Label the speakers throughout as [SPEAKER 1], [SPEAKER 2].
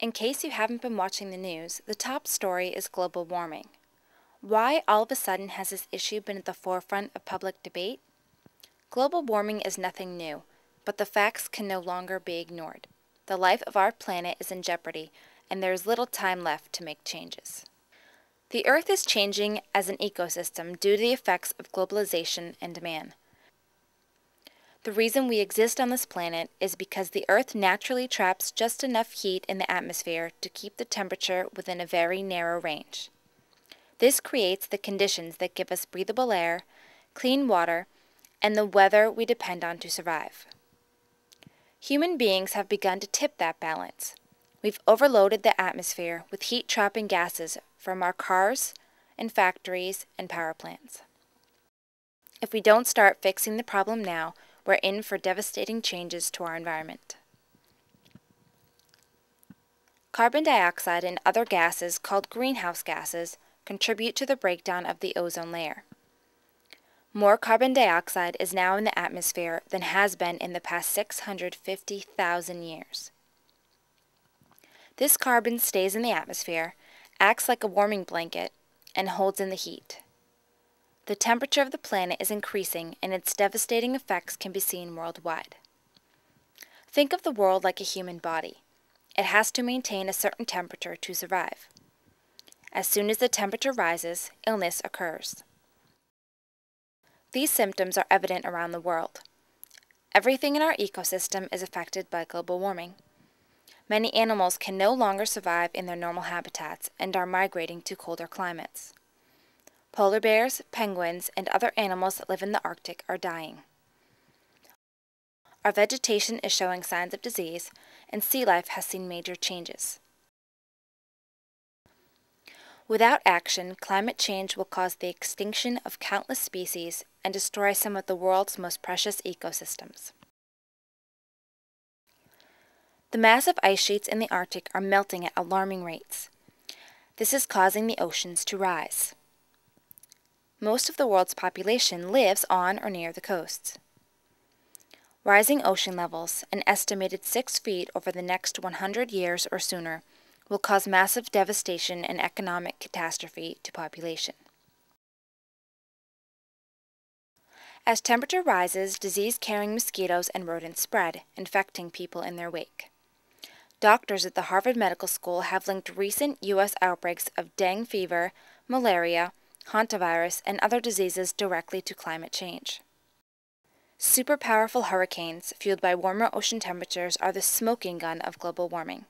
[SPEAKER 1] In case you haven't been watching the news, the top story is global warming. Why all of a sudden has this issue been at the forefront of public debate? Global warming is nothing new, but the facts can no longer be ignored. The life of our planet is in jeopardy, and there is little time left to make changes. The Earth is changing as an ecosystem due to the effects of globalization and man. The reason we exist on this planet is because the Earth naturally traps just enough heat in the atmosphere to keep the temperature within a very narrow range. This creates the conditions that give us breathable air, clean water, and the weather we depend on to survive. Human beings have begun to tip that balance. We've overloaded the atmosphere with heat-trapping gases from our cars and factories and power plants. If we don't start fixing the problem now, we're in for devastating changes to our environment. Carbon dioxide and other gases called greenhouse gases contribute to the breakdown of the ozone layer. More carbon dioxide is now in the atmosphere than has been in the past 650,000 years. This carbon stays in the atmosphere, acts like a warming blanket, and holds in the heat. The temperature of the planet is increasing, and its devastating effects can be seen worldwide. Think of the world like a human body. It has to maintain a certain temperature to survive. As soon as the temperature rises, illness occurs. These symptoms are evident around the world. Everything in our ecosystem is affected by global warming. Many animals can no longer survive in their normal habitats and are migrating to colder climates. Polar bears, penguins, and other animals that live in the Arctic are dying. Our vegetation is showing signs of disease, and sea life has seen major changes. Without action, climate change will cause the extinction of countless species and destroy some of the world's most precious ecosystems. The massive ice sheets in the Arctic are melting at alarming rates. This is causing the oceans to rise. Most of the world's population lives on or near the coasts. Rising ocean levels, an estimated 6 feet over the next 100 years or sooner, will cause massive devastation and economic catastrophe to population. As temperature rises, disease-carrying mosquitoes and rodents spread, infecting people in their wake. Doctors at the Harvard Medical School have linked recent U.S. outbreaks of dengue fever, malaria, hantavirus, and other diseases directly to climate change. Super powerful hurricanes, fueled by warmer ocean temperatures, are the smoking gun of global warming.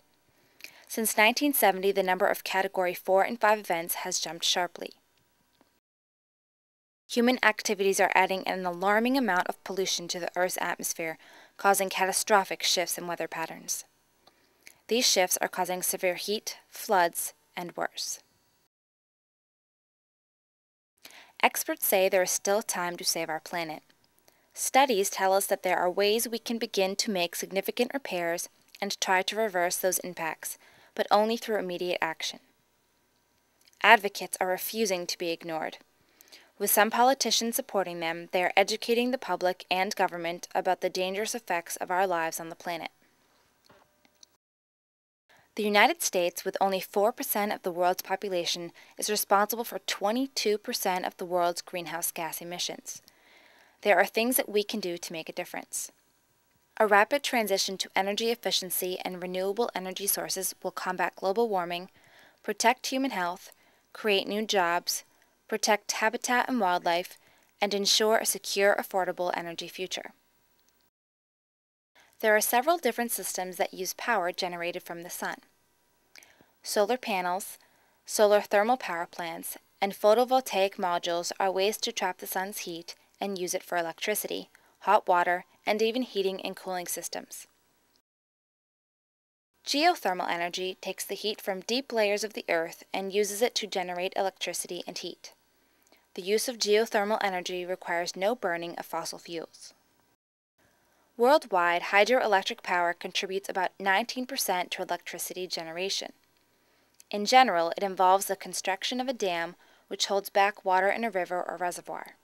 [SPEAKER 1] Since 1970, the number of Category 4 and 5 events has jumped sharply. Human activities are adding an alarming amount of pollution to the Earth's atmosphere, causing catastrophic shifts in weather patterns. These shifts are causing severe heat, floods, and worse. Experts say there is still time to save our planet. Studies tell us that there are ways we can begin to make significant repairs and try to reverse those impacts, but only through immediate action. Advocates are refusing to be ignored. With some politicians supporting them, they are educating the public and government about the dangerous effects of our lives on the planet. The United States, with only 4% of the world's population, is responsible for 22% of the world's greenhouse gas emissions. There are things that we can do to make a difference. A rapid transition to energy efficiency and renewable energy sources will combat global warming, protect human health, create new jobs, protect habitat and wildlife, and ensure a secure, affordable energy future. There are several different systems that use power generated from the sun. Solar panels, solar thermal power plants, and photovoltaic modules are ways to trap the sun's heat and use it for electricity, hot water, and even heating and cooling systems. Geothermal energy takes the heat from deep layers of the earth and uses it to generate electricity and heat. The use of geothermal energy requires no burning of fossil fuels. Worldwide, hydroelectric power contributes about 19% to electricity generation. In general, it involves the construction of a dam which holds back water in a river or reservoir.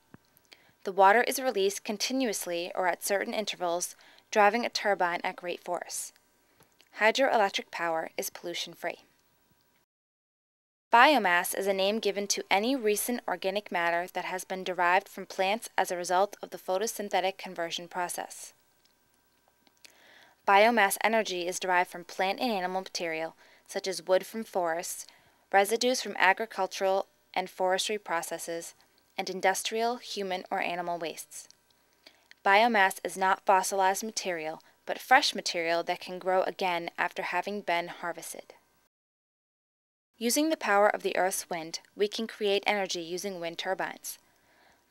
[SPEAKER 1] The water is released continuously or at certain intervals, driving a turbine at great force. hydroelectric power is pollution-free. Biomass is a name given to any recent organic matter that has been derived from plants as a result of the photosynthetic conversion process. Biomass energy is derived from plant and animal material, such as wood from forests, residues from agricultural and forestry processes, and industrial, human, or animal wastes. Biomass is not fossilized material, but fresh material that can grow again after having been harvested. Using the power of the Earth's wind, we can create energy using wind turbines.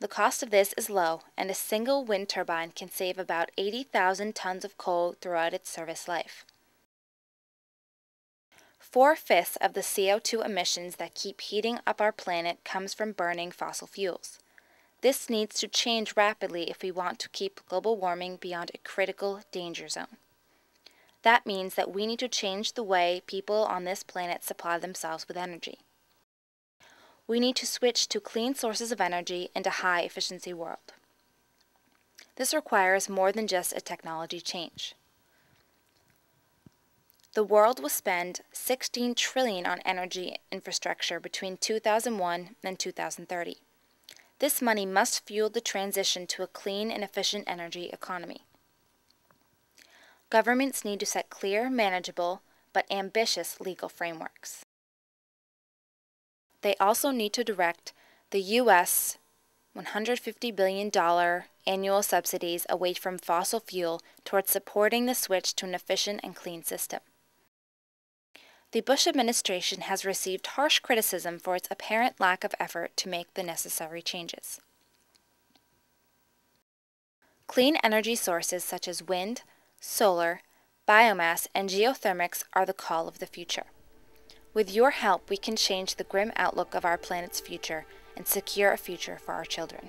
[SPEAKER 1] The cost of this is low, and a single wind turbine can save about 80,000 tons of coal throughout its service life. 4/5 of the CO2 emissions that keep heating up our planet comes from burning fossil fuels. This needs to change rapidly if we want to keep global warming beyond a critical danger zone. That means that we need to change the way people on this planet supply themselves with energy. We need to switch to clean sources of energy and a high-efficiency world. This requires more than just a technology change. The world will spend $16 trillion on energy infrastructure between 2001 and 2030. This money must fuel the transition to a clean and efficient energy economy. Governments need to set clear, manageable, but ambitious legal frameworks. They also need to direct the U.S. $150 billion annual subsidies away from fossil fuel towards supporting the switch to an efficient and clean system. The Bush administration has received harsh criticism for its apparent lack of effort to make the necessary changes. Clean energy sources such as wind, solar, biomass, and geothermics are the call of the future. With your help, we can change the grim outlook of our planet's future and secure a future for our children.